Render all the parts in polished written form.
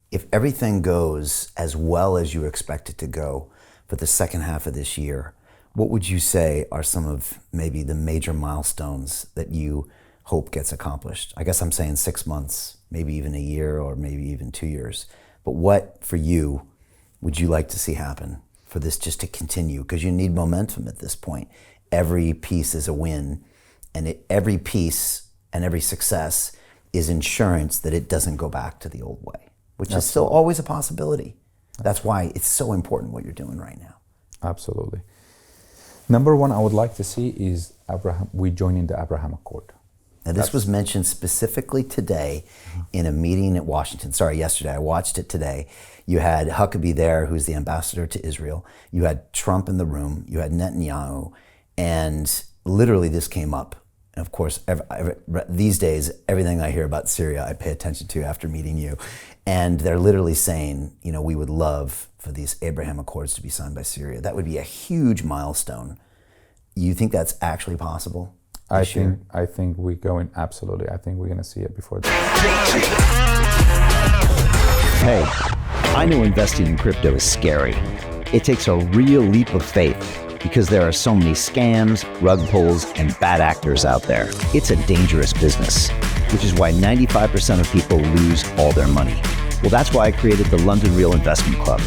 if everything goes as well as you expect it to go for the second half of this year, what would you say are some of maybe the major milestones that you hope gets accomplished? I guess I'm saying 6 months, maybe even a year, or maybe even 2 years. But what, for you, would you like to see happen for this just to continue? Because you need momentum at this point. Every piece is a win, and every piece and every success is insurance that it doesn't go back to the old way, which is still always a possibility. That's why it's so important what you're doing right now. Absolutely. Number one, I would like to see is we joining the Abraham Accord. Now, this was mentioned specifically today in a meeting at Washington. Sorry, yesterday. I watched it today. You had Huckabee there, who's the ambassador to Israel. You had Trump in the room. You had Netanyahu. And literally this came up. And of course, these days, everything I hear about Syria, I pay attention to after meeting you. And they're literally saying, you know, we would love for these Abraham Accords to be signed by Syria. That would be a huge milestone. You think that's actually possible? I think we're going, absolutely. I think we're going to see it before that. Hey, I know investing in crypto is scary. It takes a real leap of faith because there are so many scams, rug pulls, and bad actors out there. It's a dangerous business, which is why 95% of people lose all their money. Well, that's why I created the London Real Investment Club,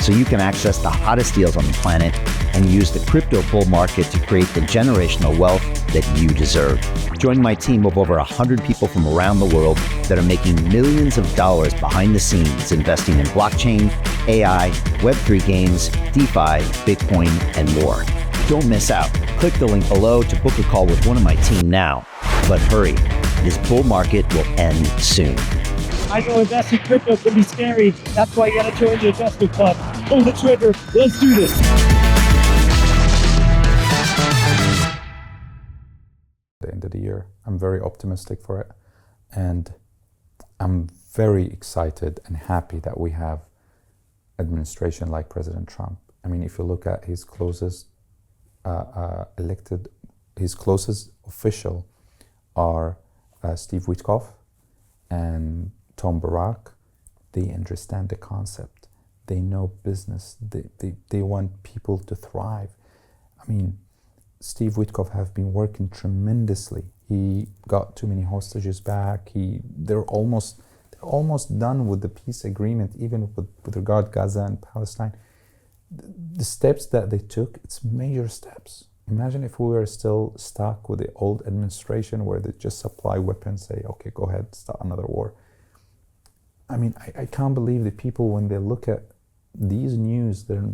so you can access the hottest deals on the planet and use the crypto bull market to create the generational wealth that you deserve. Join my team of over 100 people from around the world that are making millions of dollars behind the scenes investing in blockchain, AI, Web3 games, DeFi, Bitcoin, and more. Don't miss out. Click the link below to book a call with one of my team now. But hurry, this bull market will end soon. I know investing in crypto can be scary. That's why you gotta join the investment club. Pull the trigger. Let's do this. The end of the year, I'm very optimistic for it. And I'm very excited and happy that we have administration like President Trump. I mean, if you look at his closest his closest official are Steve Witkoff and Tom Barak. They understand the concept. They know business. They want people to thrive. I mean, Steve Witkoff have been working tremendously. He got too many hostages back. They're almost done with the peace agreement, even with regard Gaza and Palestine. The steps that they took, it's major steps. Imagine if we were still stuck with the old administration where they just supply weapons, say, okay, go ahead, start another war. I mean, I can't believe the people, when they look at these news, they're,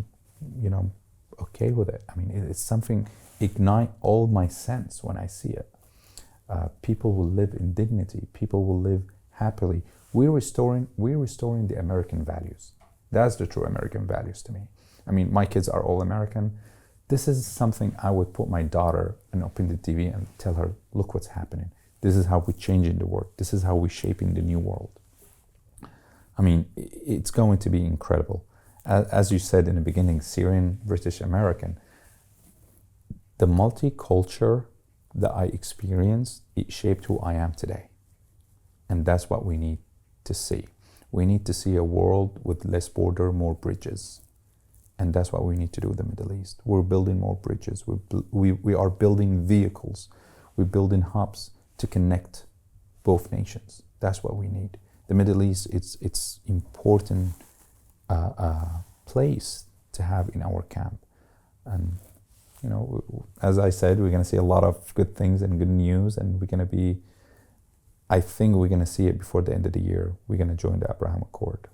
you know, okay with it. I mean, it's something ignite all my sense when I see it. People will live in dignity. People will live happily. We're restoring the American values. That's the true American values to me. I mean, my kids are all American. This is something I would put my daughter and open the TV and tell her, look what's happening. This is how we're changing the world. This is how we're shaping the new world. I mean, it's going to be incredible. As you said in the beginning, Syrian, British, American, the multicultural that I experienced, it shaped who I am today. And that's what we need to see. We need to see a world with less border, more bridges. And that's what we need to do in the Middle East. We're building more bridges. We are building vehicles. We're building hubs to connect both nations. That's what we need. The Middle East, it's important place to have in our camp. And, you know, as I said, we're going to see a lot of good things and good news, and we're going to be, I think we're going to see it before the end of the year. We're going to join the Abraham Accord.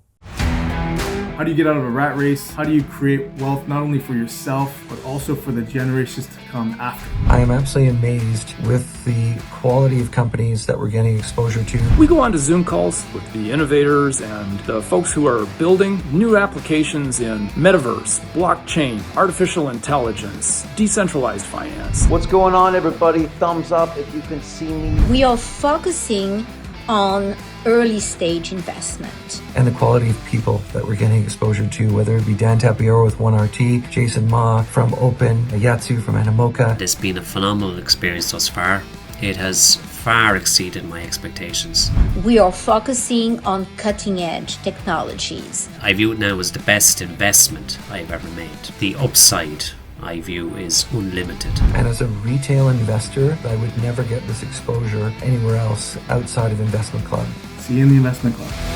How do you get out of a rat race? How do you create wealth not only for yourself, but also for the generations to come after? I am absolutely amazed with the quality of companies that we're getting exposure to. We go on to Zoom calls with the innovators and the folks who are building new applications in metaverse, blockchain, artificial intelligence, decentralized finance. What's going on, everybody? Thumbs up if you can see me. We are focusing on early stage investment. And the quality of people that we're getting exposure to, whether it be Dan Tapiero with 1RT, Jason Ma from Open, Yatsu from Animoca. It's been a phenomenal experience thus far. It has far exceeded my expectations. We are focusing on cutting-edge technologies. I view it now as the best investment I've ever made. The upside, I view, is unlimited. And as a retail investor, I would never get this exposure anywhere else outside of Investment Club. See you in the Investment Club.